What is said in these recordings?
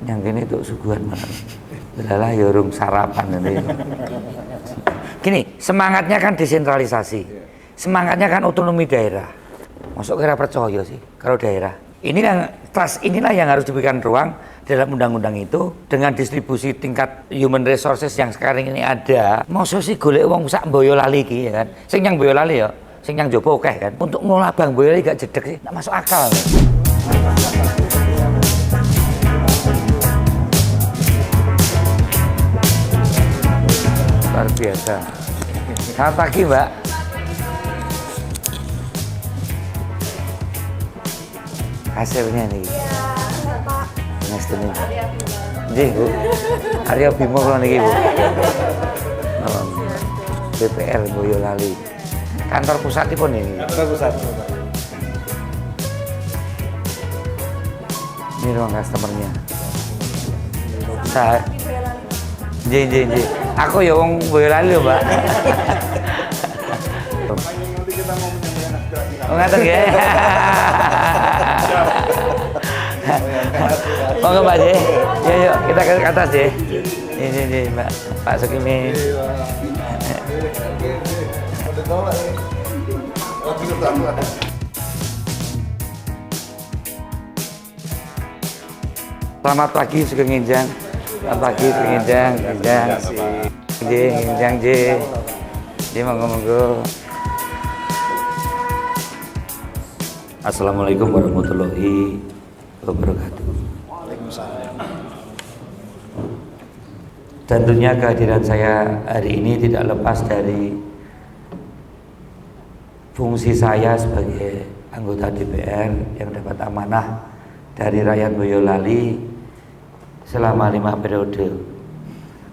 Yang gini tuh suguhan malam. Adalah ya urung sarapan ini. Gini, semangatnya kan desentralisasi. Semangatnya kan otonomi daerah. Masuk kira percaya sih kalau daerah. Ini yang trust inilah yang harus diberikan ruang dalam undang-undang itu dengan distribusi tingkat human resources yang sekarang ini ada. Mosok sih golek wong sak Boyolali iki ya kan. Sing yang Boyolali ya, sing yang Jopo akeh kan. Untuk ngelola Bang Boyolali gak jedek sih, gak masuk akal. Luar biasa. Selamat pagi, Mbak. Hasilnya nih. Iya, Pak. Ngesteni. Nggih, Bu. Arya Bimo kula niki, Bu. DPR Boyolali. Kantor pusatipun ini. Kantor pusat. Ini ruang customer-nya. Saya Nggih. Aku ya wong Boyolali lho, Mbak. Nanti kita mau menyampaikan aspirasi. Oh, ngaten nggih. Monggo Pak J. Ya yuk kita ke atas J. Ini Mbak Pak Sukimi. Selamat pagi Sugeng Nginjang. Selamat pagi Sugeng Nginjang. Nginjang J. Monggo. Assalamualaikum warahmatullahi wabarakatuh. Tentunya kehadiran saya hari ini tidak lepas dari fungsi saya sebagai anggota DPR yang dapat amanah dari rakyat Boyolali selama 5 periode.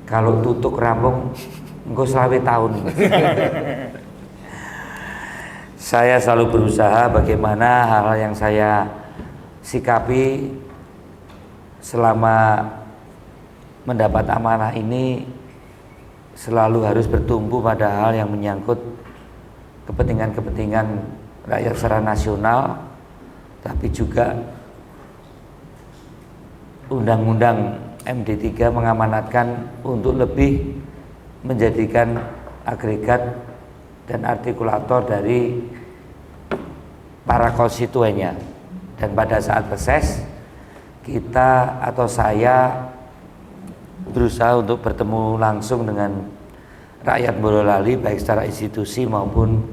Kalau tutuk rampung engko 20 tahun. Saya selalu berusaha bagaimana hal-hal yang saya sikapi selama mendapat amanah ini selalu harus bertumbuh pada hal yang menyangkut kepentingan-kepentingan rakyat secara nasional, tapi juga Undang-Undang MD3 mengamanatkan untuk lebih menjadikan agregat dan artikulator dari para konstituennya. Dan pada saat reses kita atau saya berusaha untuk bertemu langsung dengan rakyat Boyolali baik secara institusi maupun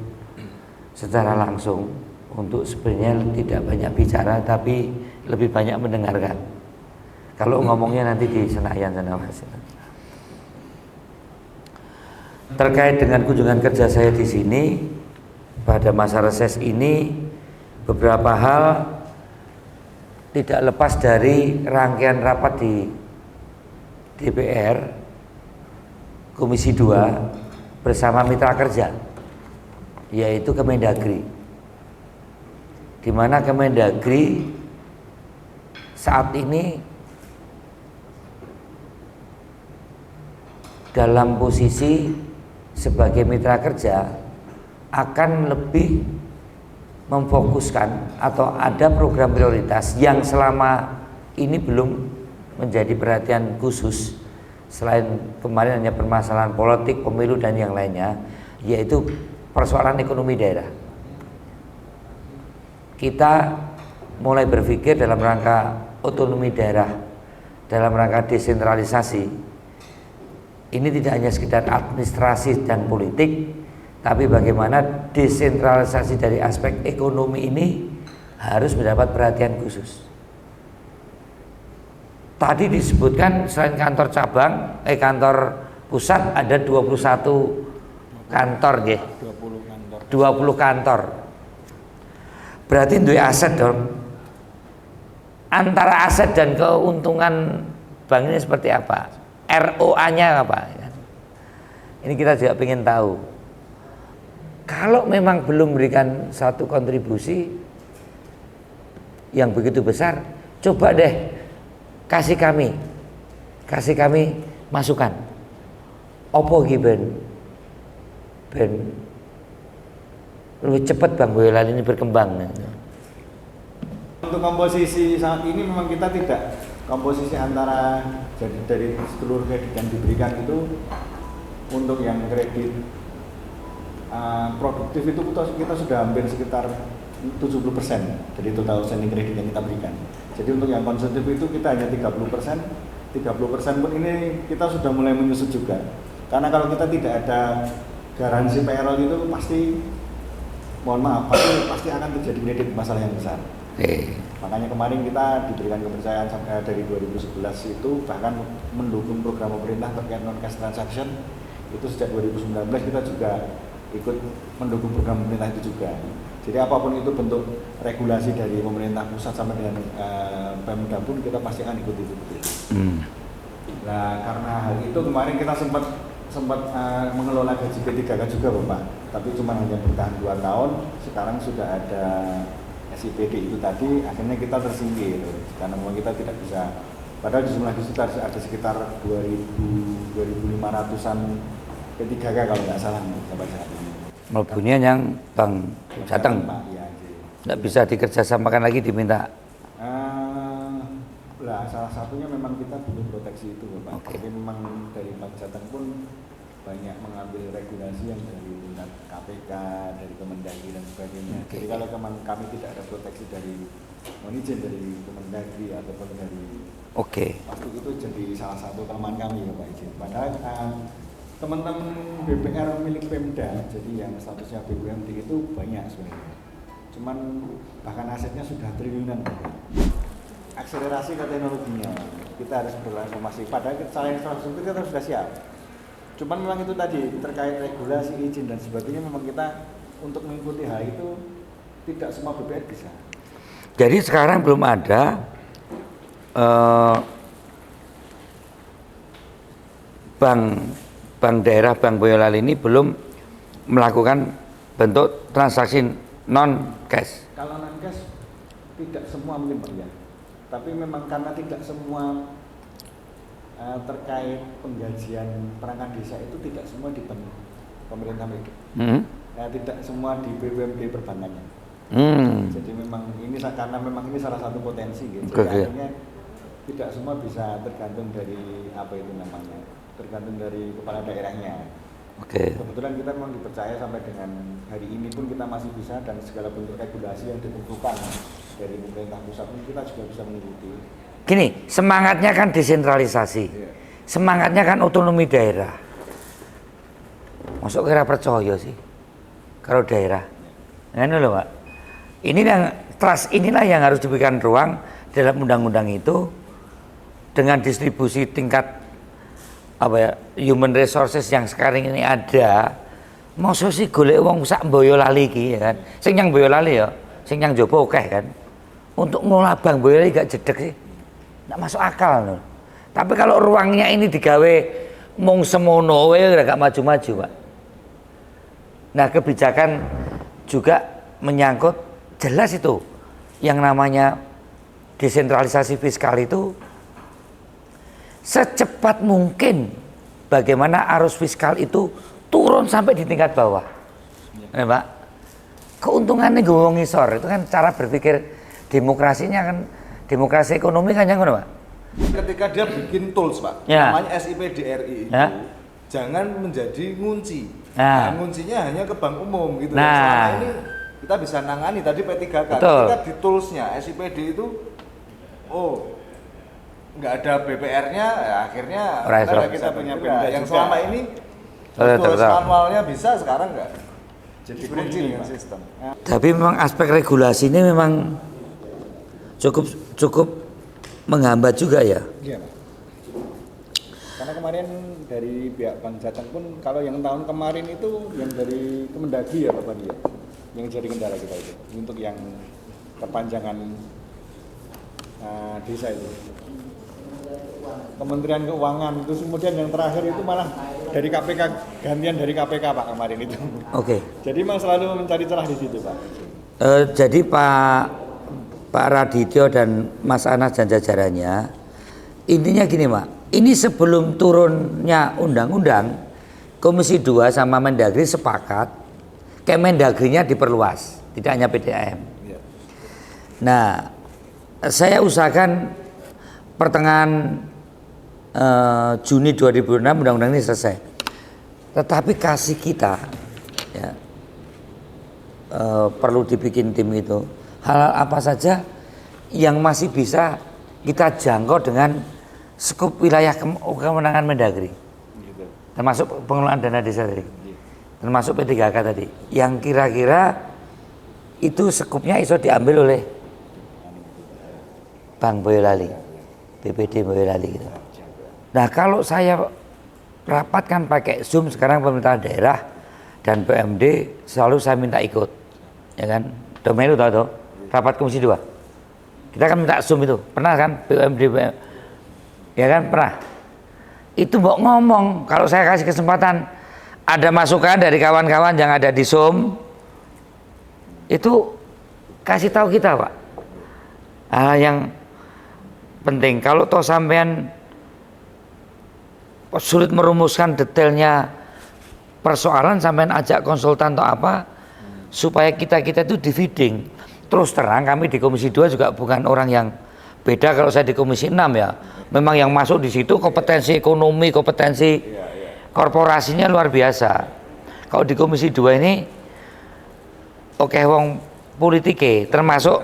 secara langsung untuk sebenarnya tidak banyak bicara tapi lebih banyak mendengarkan. Kalau ngomongnya nanti di Senayan sana Mas. Terkait dengan kunjungan kerja saya di sini pada masa reses ini, beberapa hal tidak lepas dari rangkaian rapat di DPR Komisi 2 bersama mitra kerja, yaitu Kemendagri, di mana Kemendagri saat ini dalam posisi sebagai mitra kerja akan lebih memfokuskan atau ada program prioritas yang selama ini belum menjadi perhatian khusus selain kemarin hanya permasalahan politik, pemilu dan yang lainnya, yaitu persoalan ekonomi daerah. Kita mulai berpikir dalam rangka otonomi daerah, dalam rangka desentralisasi. Ini tidak hanya sekedar administrasi dan politik, tapi bagaimana desentralisasi dari aspek ekonomi ini harus mendapat perhatian khusus. Tadi disebutkan selain kantor cabang, kantor pusat ada 21 kantor nggih. 20 kantor. Berarti duwe aset dong. Antara aset dan keuntungan bank ini seperti apa? ROA-nya apa? Ini kita juga ingin tahu. Kalau memang belum memberikan satu kontribusi yang begitu besar, coba deh kasih kami masukan. Opo iki ben lebih cepat Bang Boyolali ini berkembang. Untuk komposisi saat ini memang kita tidak komposisi antara jadi dari seluruh kredit yang diberikan itu untuk yang kredit produktif itu kita sudah hampir sekitar 70% dari total outstanding kredit yang kita berikan. Jadi untuk yang konsumtif itu kita hanya 30%. 30% pun ini kita sudah mulai menyusut juga. Karena kalau kita tidak ada garansi payroll itu pasti, mohon maaf, pasti akan terjadi kredit masalah yang besar. Makanya kemarin kita diberikan kepercayaan sampai dari 2011 itu bahkan mendukung program pemerintah terkait non-cash transaction. Itu sejak 2019 kita juga ikut mendukung program pemerintah itu juga. Jadi apapun itu bentuk regulasi dari pemerintah pusat sampai dengan Pemda pun kita pasti akan ikut itu. Nah karena hal itu kemarin kita sempat mengelola gaji P3K juga Bapak, tapi cuma hanya bertahan 2 tahun. Sekarang sudah ada SIPD itu tadi, akhirnya kita tersingkir karena memang kita tidak bisa. Padahal di jumlah itu ada sekitar 2.500-an P3K kalau nggak salah sampai saat ini. Melbunya yang Bang Jateng, nggak bisa dikerjasamakan lagi diminta. Lah salah satunya memang kita butuh proteksi itu Bapak. Okay. Tapi memang dari Bang Jateng pun banyak mengambil regulasi yang dari tingkat KPK, dari Kemendagri dan sebagainya. Okay. Jadi kalau kami tidak ada proteksi dari mohon izin dari Kemendagri ataupun dari pasti itu jadi salah satu kelemahan kami ya Pak izin. Padahal teman-teman BPR milik Pemda, jadi yang statusnya BUMD itu banyak sebenarnya. Cuman bahkan asetnya sudah triliunan. Akselerasi ke teknologinya, kita harus bertransformasi. Padahal secara infrastruktur kita sudah siap. Cuman memang itu tadi terkait regulasi, izin dan sebagainya, memang kita untuk mengikuti hal itu tidak semua BPR bisa. Jadi sekarang belum ada bank daerah, Bank Boyolali ini belum melakukan bentuk transaksi non cash. Kalau non cash tidak semua mungkin Pak ya. Tapi memang karena tidak semua terkait penggajian perangkat desa itu tidak semua di pemerintah itu. Tidak semua di BUMD perbankannya. Jadi memang ini karena memang ini salah satu potensi gitu. Jadi akhirnya tidak semua bisa tergantung dari apa itu namanya, tergantung dari kepala daerahnya. Kebetulan kita memang dipercaya sampai dengan hari ini pun kita masih bisa, dan segala bentuk regulasi yang ditentukan dari pemerintah pusat pun kita juga bisa mengikuti. Gini, semangatnya kan desentralisasi, semangatnya kan otonomi daerah. Masuk kira percaya sih kalau daerah, ini loh Pak. Ini yang trust inilah yang harus diberikan ruang dalam undang-undang itu dengan distribusi tingkat human resources yang sekarang ini ada. Masa sih golek wong sak Boyolali iki ya kan. Sing yang Boyolali ya, sing yang Jopo akeh kan. Untuk ngelola Bank Boyolali gak jedek sih. Nggak masuk akal loh. Tapi kalau ruangnya ini digawe mung semono wae gak maju-maju, Pak. Nah, kebijakan juga menyangkut jelas itu yang namanya desentralisasi fiskal itu secepat mungkin bagaimana arus fiskal itu turun sampai di tingkat bawah. Ya, Pak. Keuntungannya gue ngisor itu kan cara berpikir demokrasinya kan, demokrasi ekonomi kan yang ngono, Pak. Ketika dia bikin tools Pak, namanya SIPDRI itu jangan menjadi ngunci. Nah, nguncinya hanya ke bank umum gitu. Selama ini kita bisa nangani tadi P3K. Ketika di toolsnya SIPD itu nggak ada BPR-nya, ya akhirnya kita punya Pemda yang selama ini manualnya bisa, sekarang nggak jadi kunci dengan sistem. Tapi memang aspek regulasi ini memang cukup menghambat juga ya. Iya, Pak. Karena kemarin dari pihak Bang Jateng pun kalau yang tahun kemarin itu yang dari Kemendagri ya Bapak dia, yang jadi kendala kita itu untuk yang perpanjangan desa itu. Kementerian Keuangan itu, kemudian yang terakhir itu malah dari KPK, gantian dari KPK Pak kemarin itu. Jadi memang selalu mencari celah di situ Pak. Jadi Pak Radityo dan Mas Anas dan jajarannya, intinya gini Pak, ini sebelum turunnya undang-undang, Komisi 2 sama Mendagri sepakat Kemendagrinya diperluas, tidak hanya PDAM. Nah, saya usahakan pertengahan Juni 2006 undang-undang ini selesai. Tetapi kasih kita ya, perlu dibikin tim itu hal apa saja yang masih bisa kita jangkau dengan skup wilayah kewenangan Mendagri, termasuk pengelolaan dana desa tadi, termasuk P3K tadi, yang kira-kira itu skupnya iso diambil oleh Bank Boyolali, BPD Boyolali gitu. Nah kalau saya rapatkan pakai Zoom sekarang pemerintah daerah dan PMD selalu saya minta ikut, ya kan? Domain itu tahu rapat komisi 2. Kita kan minta Zoom itu, pernah kan PMD, ya kan pernah. Itu mau ngomong, kalau saya kasih kesempatan ada masukan dari kawan-kawan yang ada di Zoom, itu kasih tahu kita Pak. Hal yang penting, kalau toh sampean sulit merumuskan detailnya persoalan, sampean ajak konsultan atau apa, supaya kita itu dividing. Terus terang kami di Komisi 2 juga bukan orang yang beda kalau saya di Komisi 6 ya. Memang yang masuk di situ kompetensi ekonomi, kompetensi korporasinya luar biasa. Kalau di Komisi 2 ini oke wong politike, termasuk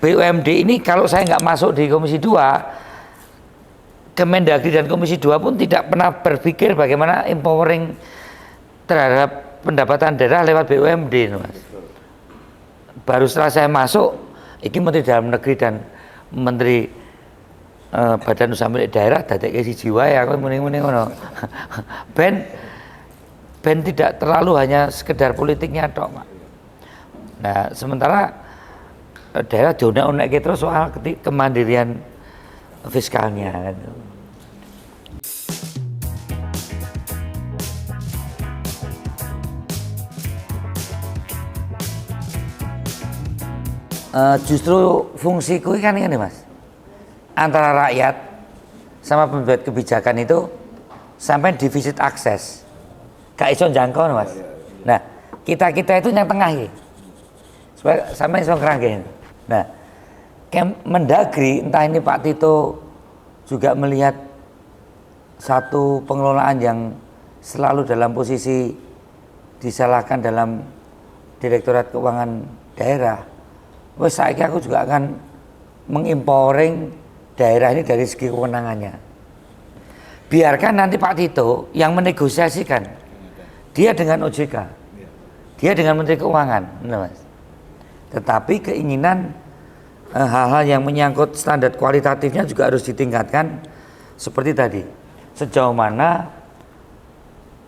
BUMD ini kalau saya nggak masuk di Komisi 2, Kemendagri dan Komisi 2 pun tidak pernah berpikir bagaimana empowering terhadap pendapatan daerah lewat BUMD, Mas. Baru setelah saya masuk, ini Menteri Dalam Negeri dan Menteri Badan Usaha Milik Daerah, dadek siji wae aku muni-muni ngono. Ben tidak terlalu hanya sekedar politiknya tok, Pak. Nah, sementara daerah dionek-onekke terus soal kemandirian fiskalnya kan. Justru fungsiku kan ini Mas, antara rakyat sama pembuat kebijakan itu sampai defisit akses, gak iso jangkau Mas. Nah kita itu yang tengah ini, supaya sampai iso kerangkeng. Nah Mendagri, entah ini Pak Tito juga melihat satu pengelolaan yang selalu dalam posisi disalahkan dalam Direktorat Keuangan Daerah. Wes saiki aku juga akan mengempowering daerah ini dari segi kewenangannya. Biarkan nanti Pak Tito yang menegosiasikan. Dia dengan OJK. Dia dengan Menteri Keuangan, Mas. Tetapi keinginan hal-hal yang menyangkut standar kualitatifnya juga harus ditingkatkan seperti tadi. Sejauh mana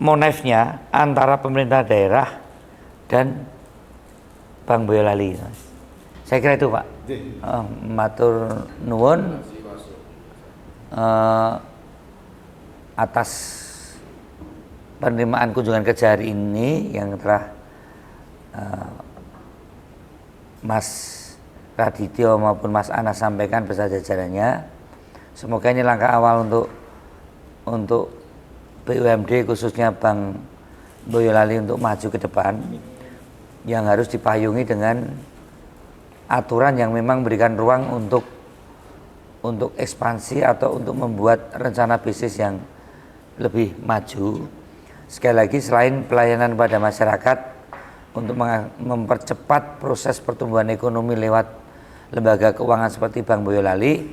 monefnya antara pemerintah daerah dan Bank Boyolali, Mas. Saya kira itu Pak. Matur nuwun atas penerimaan kunjungan kerja hari ini yang telah Mas Radityo maupun Mas Anas sampaikan beserta jajarannya. Semoga ini langkah awal untuk BUMD khususnya Bank Boyolali untuk maju ke depan, yang harus dipayungi dengan aturan yang memang memberikan ruang untuk ekspansi atau untuk membuat rencana bisnis yang lebih maju. Sekali lagi, selain pelayanan pada masyarakat untuk mempercepat proses pertumbuhan ekonomi lewat lembaga keuangan seperti Bank Boyolali,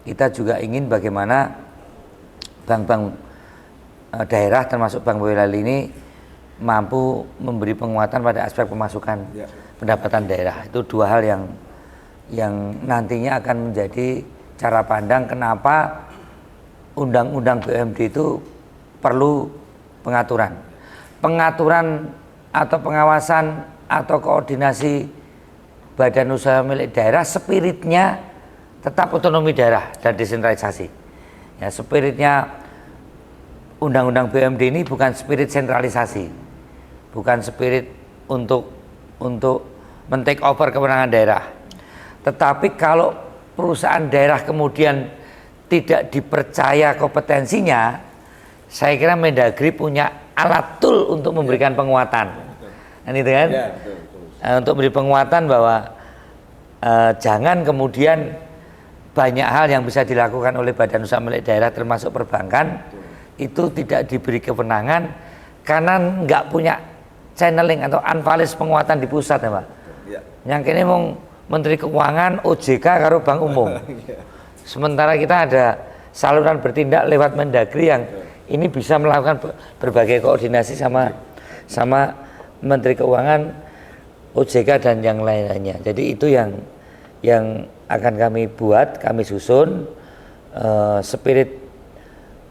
kita juga ingin bagaimana bank-bank daerah termasuk Bank Boyolali ini mampu memberi penguatan pada aspek pemasukan pendapatan daerah. Itu dua hal yang nantinya akan menjadi cara pandang kenapa undang-undang BUMD itu perlu pengaturan atau pengawasan atau koordinasi badan usaha milik daerah. Spiritnya tetap otonomi daerah dan desentralisasi. Ya, spiritnya undang-undang BUMD ini bukan spirit sentralisasi, bukan spirit untuk men-take over kewenangan daerah. Tetapi kalau perusahaan daerah kemudian tidak dipercaya kompetensinya, saya kira Mendagri punya alat tool untuk memberikan penguatan. Kan itu kan? Untuk memberi penguatan bahwa jangan kemudian banyak hal yang bisa dilakukan oleh badan usaha milik daerah termasuk perbankan itu tidak diberi kewenangan karena nggak punya channeling atau unvalis penguatan di pusat ya Pak. Ya. Yang kini mau Menteri Keuangan, OJK karo Bank Umum. Sementara kita ada saluran bertindak lewat Mendagri yang ini bisa melakukan berbagai koordinasi sama Menteri Keuangan, OJK dan yang lain-lainnya. Jadi itu yang akan kami buat, kami susun spirit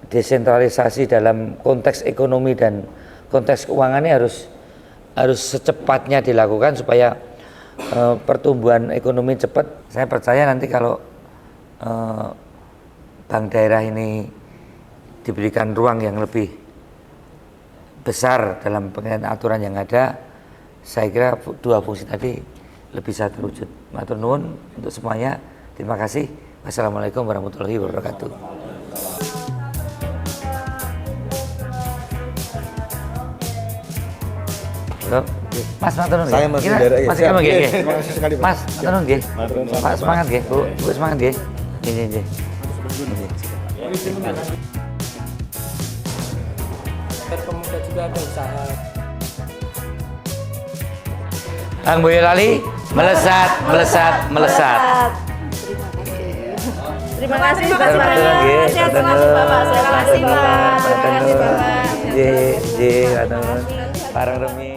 desentralisasi dalam konteks ekonomi dan konteks keuangan ini harus secepatnya dilakukan supaya pertumbuhan ekonomi cepat. Saya percaya nanti kalau bank daerah ini diberikan ruang yang lebih besar dalam pengelolaan aturan yang ada, saya kira dua fungsi tadi lebih bisa terwujud. Matur nuwun untuk semuanya. Terima kasih. Wassalamualaikum warahmatullahi wabarakatuh. Halo, Mas matur nuwun. Saya masih daerah. Mas kamu nggih. Terima kasih sekali, Pak. Mas matur nuwun nggih. Pak semangat nggih, Bu. Bu semangat nggih. Nggih. Pemuda juga ada usaha. Kang Boyolali, melesat. Terima kasih Pak. Terima kasih, Sehat selalu Bapak. Terima kasih Pak. Nggih, Bareng Remi.